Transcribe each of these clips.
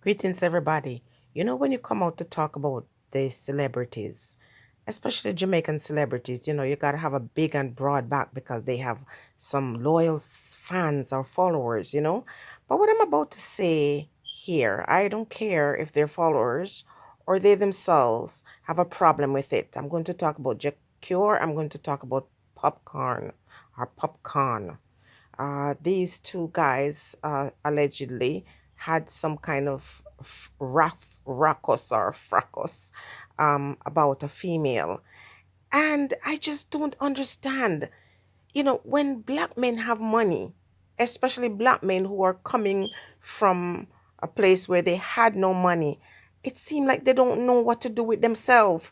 Greetings, everybody. You know, when you come out to talk about the celebrities, especially Jamaican celebrities, you got to have a big and broad back because they have some loyal fans or followers. But what I'm about to say here, I don't care if they're followers or they themselves have a problem with it. I'm going to talk about Jah Cure. I'm going to talk about popcorn or popcorn. These two guys allegedly had some kind of ruckus or fracas about a female. And I just don't understand. When black men have money, especially black men who are coming from a place where they had no money, it seems like they don't know what to do with themselves.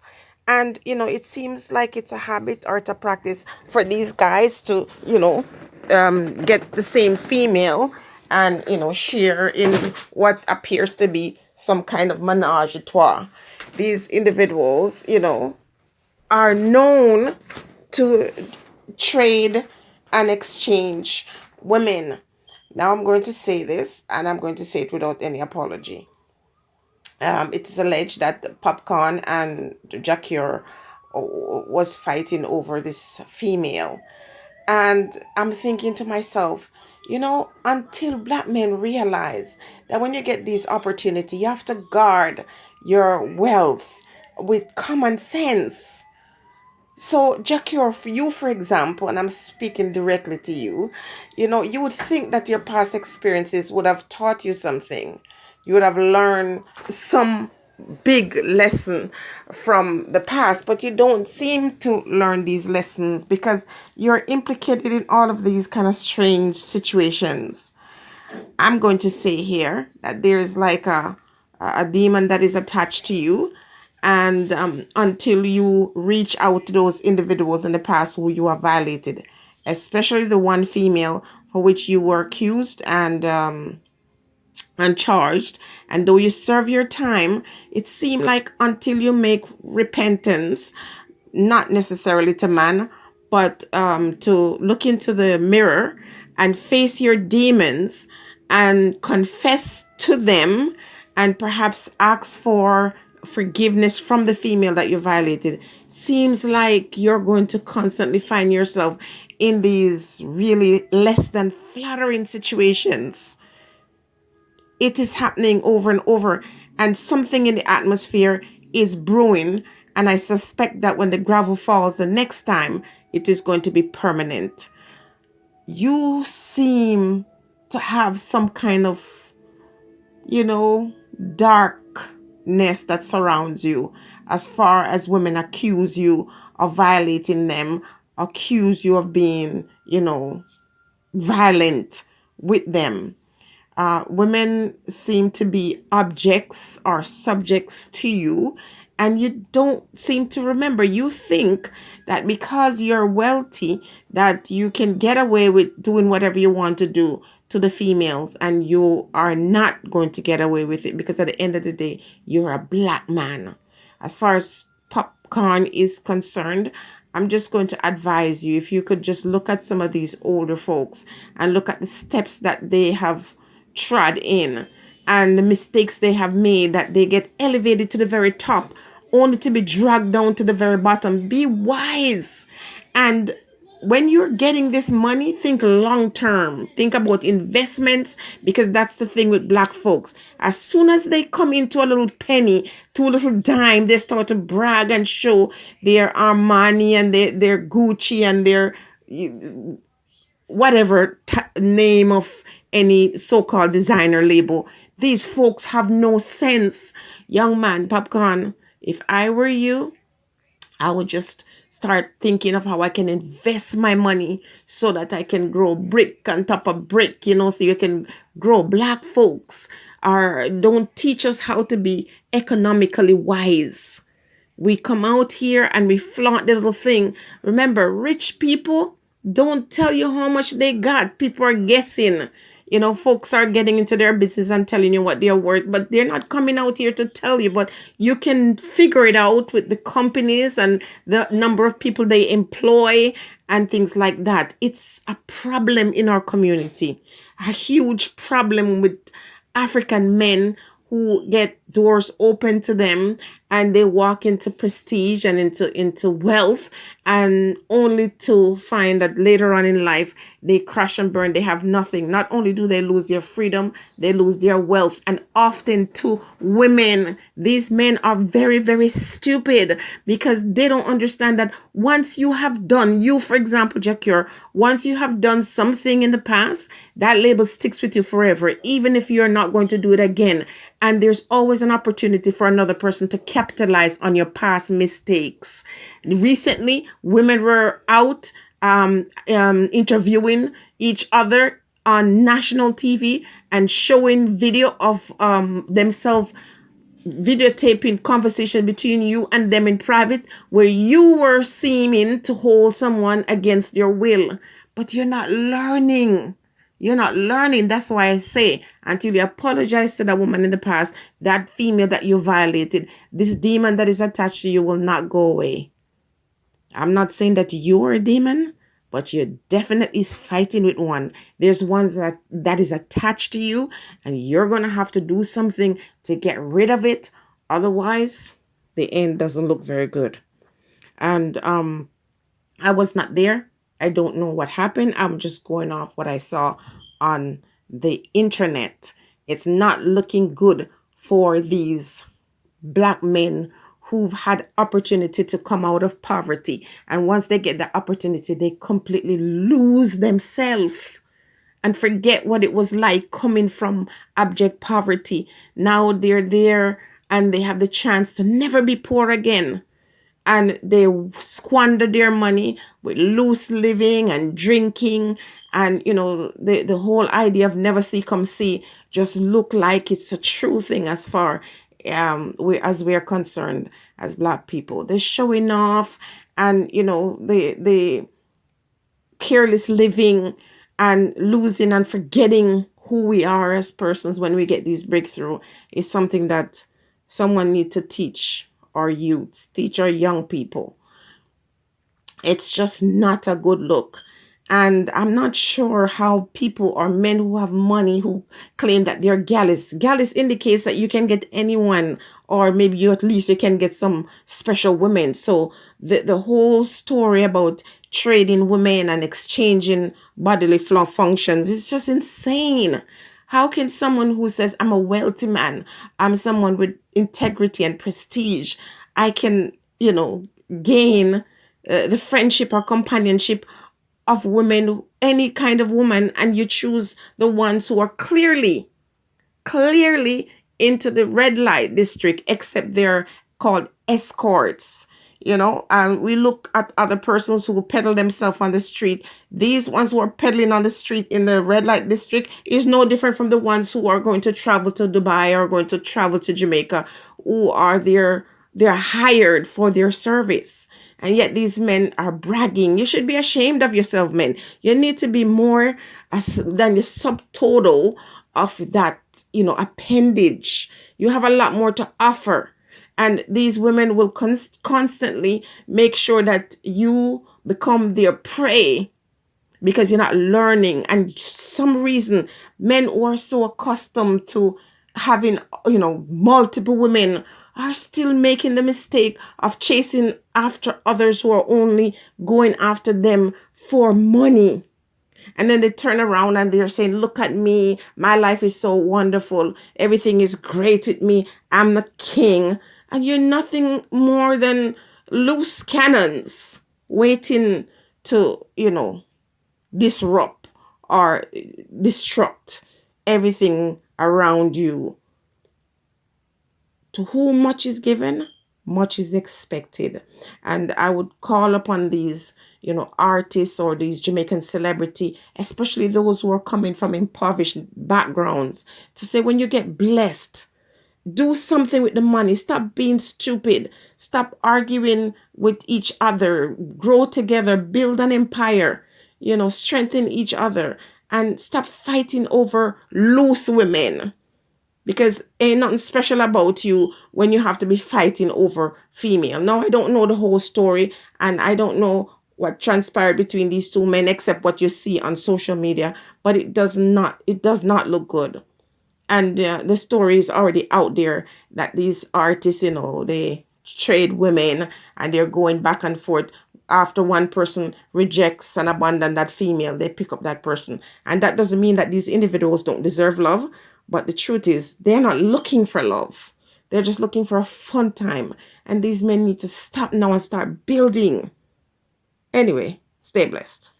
And, it seems like it's a habit or it's a practice for these guys to, get the same female and, share in what appears to be some kind of menage a trois. These individuals, are known to trade and exchange women. Now I'm going to say this, and I'm going to say it without any apology. It is alleged that Popcorn and Jah Cure was fighting over this female. And I'm thinking to myself, until black men realize that when you get this opportunity, you have to guard your wealth with common sense. So, Jackie, or for you, for example, and I'm speaking directly to you, you would think that your past experiences would have taught you something. You would have learned some big lesson from the past, but you don't seem to learn these lessons because you're implicated in all of these kind of strange situations. I'm going to say here that there's like a demon that is attached to you. And until you reach out to those individuals in the past who you have violated, especially the one female for which you were accused and charged, and though you serve your time, it seemed like until you make repentance, not necessarily to man, but to look into the mirror and face your demons and confess to them and perhaps ask for forgiveness from the female that you violated, seems like you're going to constantly find yourself in these really less than flattering situations. It is happening over and over, and something in the atmosphere is brewing. And I suspect that when the gravel falls the next time, it is going to be permanent. You seem to have some kind of, darkness that surrounds you as far as women accuse you of violating them, accuse you of being, violent with them. Women seem to be objects or subjects to you, and you don't seem to remember. You think that because you're wealthy, that you can get away with doing whatever you want to do to the females, and you are not going to get away with it because at the end of the day, you're a black man. As far as popcorn is concerned, I'm just going to advise you, if you could just look at some of these older folks and look at the steps that they have trod in and the mistakes they have made, that they get elevated to the very top only to be dragged down to the very bottom. Be wise. And when you're getting this money, think long term. Think about investments, because that's the thing with black folks. As soon as they come into a little penny, to a little dime, they start to brag and show their Armani and their Gucci and their whatever name of any so-called designer label. These folks have no sense. Young man, popcorn, if I were you, I would just start thinking of how I can invest my money so that I can grow brick on top of brick, so you can grow black folks. Or don't teach us how to be economically wise. We come out here and we flaunt the little thing. Remember, rich people don't tell you how much they got. People are guessing. Folks are getting into their business and telling you what they're worth, but they're not coming out here to tell you. But you can figure it out with the companies and the number of people they employ and things like that. It's a problem in our community, a huge problem with African men who get doors open to them, and they walk into prestige and into wealth, and only to find that later on in life they crash and burn. They have nothing. Not only do they lose their freedom, they lose their wealth. And often to women, these men are very, very stupid, because they don't understand that once you have done, you, for example, Jah Cure, once you have done something in the past, that label sticks with you forever, even if you're not going to do it again. And there's always an opportunity for another person to capitalize on your past mistakes. Recently, women were out interviewing each other on national TV and showing video of themselves videotaping conversation between you and them in private, where you were seeming to hold someone against your will. But you're not learning. You're not learning. That's why I say, until you apologize to that woman in the past, that female that you violated, this demon that is attached to you will not go away. I'm not saying that you're a demon, but you're definitely fighting with one. There's one that is attached to you, and you're going to have to do something to get rid of it. Otherwise, the end doesn't look very good. And I was not there. I don't know what happened. I'm just going off what I saw on the internet. It's not looking good for these Black men who've had opportunity to come out of poverty. And once they get the opportunity, they completely lose themselves and forget what it was like coming from abject poverty. Now they're there and they have the chance to never be poor again. And they squander their money with loose living and drinking. And, you know, the whole idea of never see, come see just look like it's a true thing as far as we're concerned as Black people. They're showing off, and, you know, the careless living and losing and forgetting who we are as persons when we get these breakthrough is something that someone need to teach our youths, teach our young people. It's just not a good look. And I'm not sure how people or men who have money who claim that they're gallus. Gallus indicates that you can get anyone, or maybe you at least you can get some special women. So the whole story about trading women and exchanging bodily functions is just insane. How can someone who says, I'm a wealthy man, I'm someone with integrity and prestige, I can, you know, gain the friendship or companionship of women, any kind of woman, and you choose the ones who are clearly into the red light district, except they're called escorts. You know, and we look at other persons who peddle themselves on the street. These ones who are peddling on the street in the red light district is no different from the ones who are going to travel to Dubai or going to travel to Jamaica, who are they're hired for their service. And yet these men are bragging. You should be ashamed of yourself, men. You need to be more than the subtotal of that, you know, appendage. You have a lot more to offer. And these women will constantly make sure that you become their prey because you're not learning. And some reason, men who are so accustomed to having, you know, multiple women are still making the mistake of chasing after others who are only going after them for money. And then they turn around and they're saying, look at me. My life is so wonderful. Everything is great with me. I'm the king. And you're nothing more than loose cannons waiting to, you know, disrupt or destruct everything around you. To whom much is given, much is expected. And I would call upon these, you know, artists or these Jamaican celebrity, especially those who are coming from impoverished backgrounds, to say, when you get blessed, do something with the money. Stop being stupid. Stop arguing with each other. Grow together. Build an empire. You know, strengthen each other. And stop fighting over loose women. Because ain't nothing special about you when you have to be fighting over female. Now, I don't know the whole story. And I don't know what transpired between these two men, except what you see on social media. But it does not look good. And the story is already out there that these artists, they trade women and they're going back and forth. After one person rejects and abandons that female, they pick up that person. And that doesn't mean that these individuals don't deserve love. But the truth is, they're not looking for love. They're just looking for a fun time. And these men need to stop now and start building. Anyway, stay blessed.